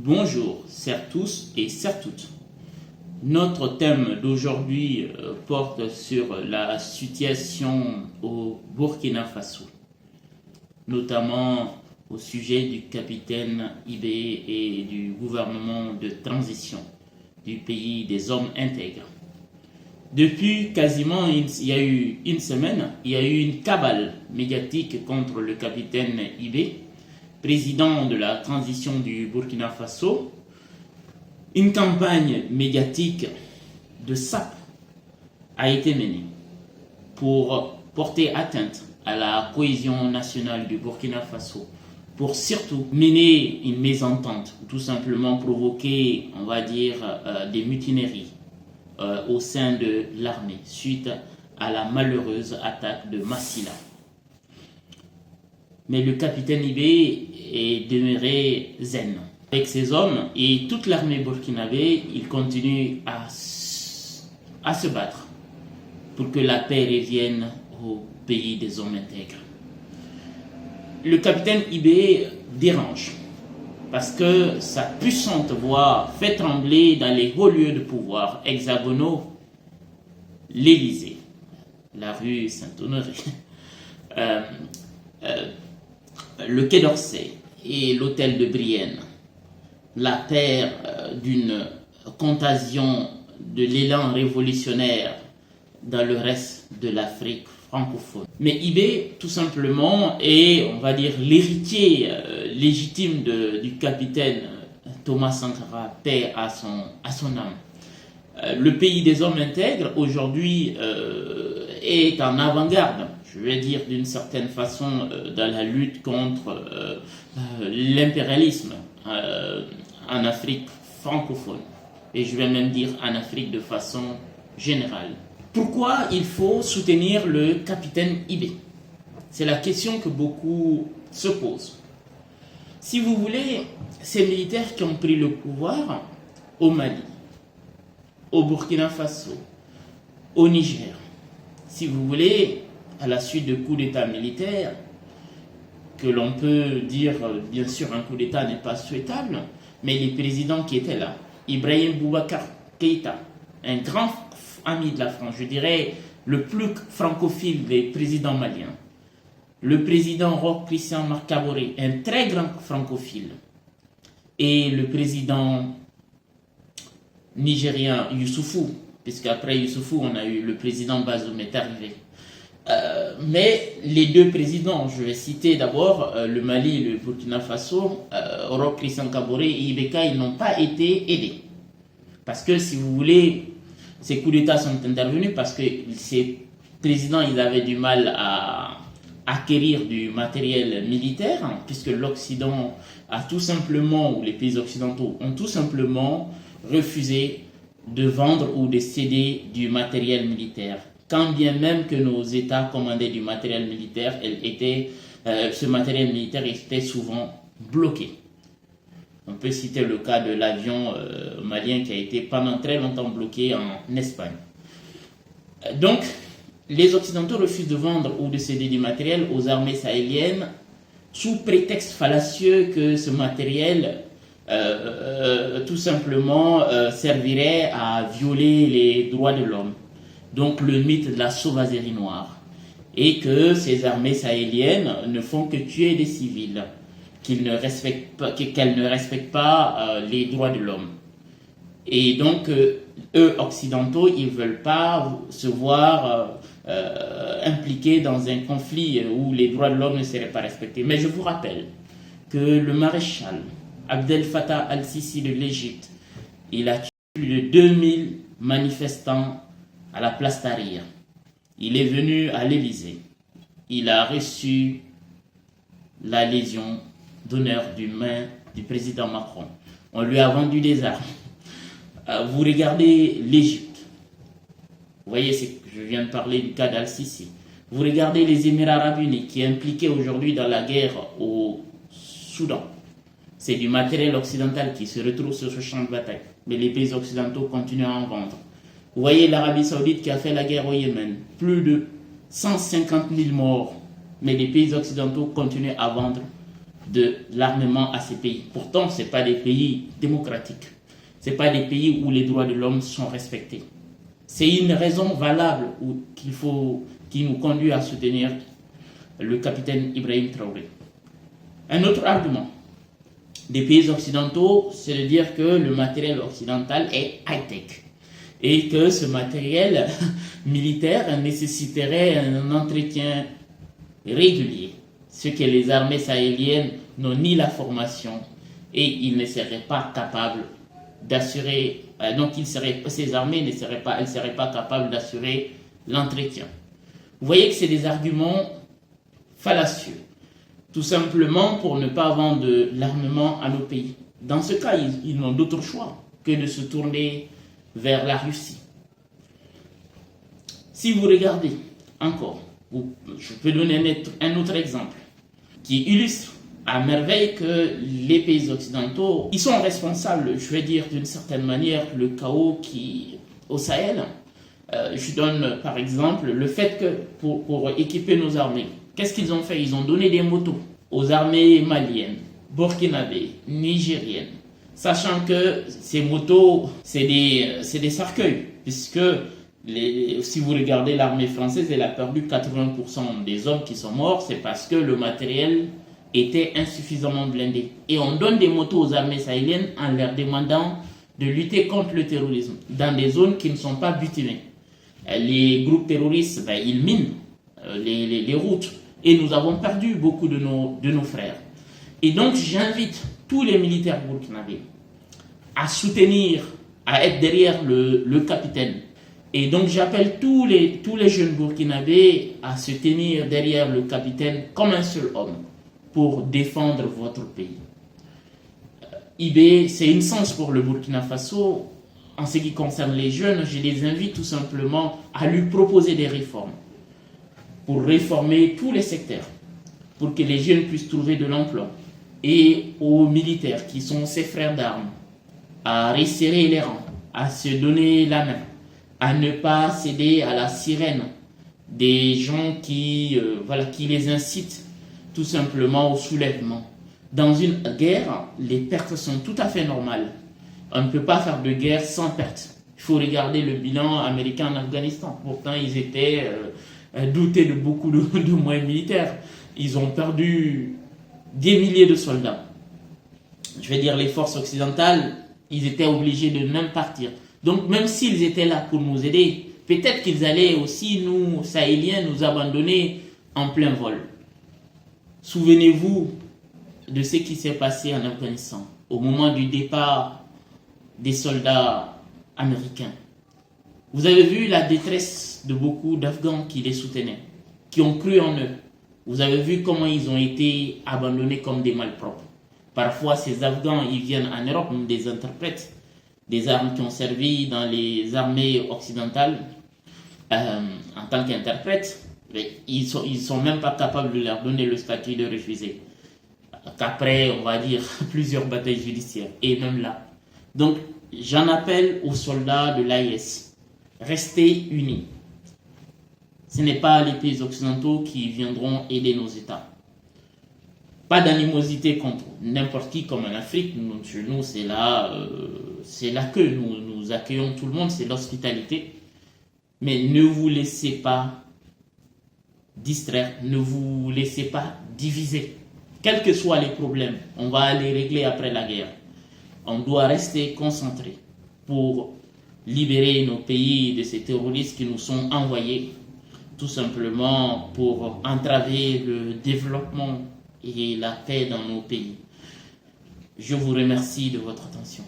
Bonjour, chers tous et chers toutes. Notre thème d'aujourd'hui porte sur la situation au Burkina Faso, notamment au sujet du capitaine Ibé et du gouvernement de transition du pays des hommes intègres. Depuis quasiment il y a eu une semaine, il y a eu une cabale médiatique contre le capitaine Ibé, président de la transition du Burkina Faso. Une campagne médiatique de sape a été menée pour porter atteinte à la cohésion nationale du Burkina Faso, pour surtout mener une mésentente, tout simplement provoquer, on va dire, des mutineries au sein de l'armée suite à la malheureuse attaque de Massila. Mais le capitaine Ibé est demeuré zen. Avec ses hommes et toute l'armée burkinabé, il continue à se battre pour que la paix revienne au pays des hommes intègres. Le capitaine Ibé dérange parce que sa puissante voix fait trembler dans les hauts lieux de pouvoir hexagonaux l'Élysée, la rue Saint-Honoré, le Quai d'Orsay et l'hôtel de Brienne, la terre d'une contagion de l'élan révolutionnaire dans le reste de l'Afrique francophone. Mais Ibé, tout simplement, est, on va dire, l'héritier légitime du capitaine Thomas Sankara, paix à son âme. Le pays des hommes intègres, aujourd'hui, est en avant-garde, je vais dire d'une certaine façon, dans la lutte contre l'impérialisme en Afrique francophone, et je vais même dire en Afrique de façon générale. Pourquoi il faut soutenir le capitaine Ibé? C'est la question que beaucoup se posent. Si vous voulez, ces militaires qui ont pris le pouvoir au Mali, au Burkina Faso, au Niger, si vous voulez, à la suite de coups d'État militaires, que l'on peut dire, bien sûr, un coup d'État n'est pas souhaitable, mais les présidents qui étaient là, Ibrahim Boubacar Keïta, un grand ami de la France, je dirais le plus francophile des présidents maliens, le président Roch Christian Marc Kaboré, un très grand francophile, et le président nigérien Youssoufou, puisqu'après Youssoufou, on a eu le président Bazoum est arrivé. Mais les deux présidents, je vais citer d'abord le Mali et le Burkina Faso, Roch Christian Kaboré et Ibeka, ils n'ont pas été aidés. Parce que si vous voulez, ces coups d'État sont intervenus parce que ces présidents, ils avaient du mal à acquérir du matériel militaire, hein, puisque l'Occident a tout simplement, ou les pays occidentaux ont tout simplement refusé de vendre ou de céder du matériel militaire. Quand bien même que nos États commandaient du matériel militaire, ce matériel militaire était souvent bloqué. On peut citer le cas de l'avion malien qui a été pendant très longtemps bloqué en Espagne. Donc, les Occidentaux refusent de vendre ou de céder du matériel aux armées sahéliennes sous prétexte fallacieux que ce matériel tout simplement servirait à violer les droits de l'homme. Donc le mythe de la sauvagerie noire, et que ces armées sahéliennes ne font que tuer des civils, qu'elles ne respectent pas les droits de l'homme. Et donc eux, occidentaux, ils ne veulent pas se voir impliqués dans un conflit où les droits de l'homme ne seraient pas respectés. Mais je vous rappelle que le maréchal Abdel Fattah al-Sisi de l'Égypte, il a tué plus de 2000 manifestants à la place Tahrir. Il est venu à l'Élysée. Il a reçu la Légion d'honneur du main du président Macron. On lui a vendu des armes. Vous regardez l'Égypte. Vous voyez, je viens de parler du cas d'Al-Sisi. Vous regardez les Émirats arabes unis qui est impliqué aujourd'hui dans la guerre au Soudan. C'est du matériel occidental qui se retrouve sur ce champ de bataille. Mais les pays occidentaux continuent à en vendre. Vous voyez l'Arabie Saoudite qui a fait la guerre au Yémen, plus de 150 000 morts, mais les pays occidentaux continuent à vendre de l'armement à ces pays. Pourtant, ce n'est pas des pays démocratiques. Ce n'est pas des pays où les droits de l'homme sont respectés. C'est une raison valable qui nous conduit à soutenir le capitaine Ibrahim Traoré. Un autre argument des pays occidentaux, c'est de dire que le matériel occidental est high-tech et que ce matériel militaire nécessiterait un entretien régulier, ce que les armées sahéliennes n'ont ni la formation et ils ne seraient pas capables d'assurer, ces armées ne seraient pas capables d'assurer l'entretien. Vous voyez que c'est des arguments fallacieux, tout simplement pour ne pas vendre de l'armement à nos pays. Dans ce cas, ils n'ont d'autre choix que de se tourner vers la Russie. Si vous regardez encore, je peux donner un autre exemple qui illustre à merveille que les pays occidentaux, ils sont responsables, je vais dire d'une certaine manière, le chaos au Sahel. Je donne par exemple le fait que pour équiper nos armées, qu'est-ce qu'ils ont fait? Ils ont donné des motos aux armées maliennes, burkinabées, nigériennes, sachant que ces motos, c'est des cercueils, puisque si vous regardez l'armée française, elle a perdu 80% des hommes qui sont morts, c'est parce que le matériel était insuffisamment blindé. Et on donne des motos aux armées sahéliennes en leur demandant de lutter contre le terrorisme dans des zones qui ne sont pas butinées. Les groupes terroristes, ils minent les routes et nous avons perdu beaucoup de nos frères. Et donc j'invite tous les militaires burkinabés à soutenir, à être derrière le capitaine. Et donc j'appelle tous les jeunes burkinabés à se tenir derrière le capitaine comme un seul homme pour défendre votre pays. IB, c'est une chance pour le Burkina Faso. En ce qui concerne les jeunes, je les invite tout simplement à lui proposer des réformes pour réformer tous les secteurs, pour que les jeunes puissent trouver de l'emploi. Et aux militaires qui sont ses frères d'armes, à resserrer les rangs, à se donner la main, à ne pas céder à la sirène des gens qui les incitent tout simplement au soulèvement. Dans une guerre, les pertes sont tout à fait normales. On ne peut pas faire de guerre sans pertes. Il faut regarder le bilan américain en Afghanistan. Pourtant, ils étaient doutés de beaucoup de moyens militaires. Ils ont perdu des milliers de soldats. Je vais dire, les forces occidentales, ils étaient obligés de même partir. Donc, même s'ils étaient là pour nous aider, peut-être qu'ils allaient aussi, nous, Sahéliens, nous abandonner en plein vol. Souvenez-vous de ce qui s'est passé en Afghanistan au moment du départ des soldats américains. Vous avez vu la détresse de beaucoup d'Afghans qui les soutenaient, qui ont cru en eux. Vous avez vu comment ils ont été abandonnés comme des malpropres. Parfois, ces Afghans, ils viennent en Europe, des interprètes, des armes qui ont servi dans les armées occidentales en tant qu'interprètes. Ils sont même pas capables de leur donner le statut de réfugié. Qu'après, on va dire, plusieurs batailles judiciaires. Et même là. Donc, j'en appelle aux soldats de l'AIS. Restez unis. Ce n'est pas les pays occidentaux qui viendront aider nos États. Pas d'animosité contre n'importe qui comme en Afrique. Chez nous, c'est l'accueil. Nous accueillons tout le monde, c'est l'hospitalité. Mais ne vous laissez pas distraire, ne vous laissez pas diviser. Quels que soient les problèmes, on va les régler après la guerre. On doit rester concentré pour libérer nos pays de ces terroristes qui nous sont envoyés, tout simplement pour entraver le développement et la paix dans nos pays. Je vous remercie de votre attention.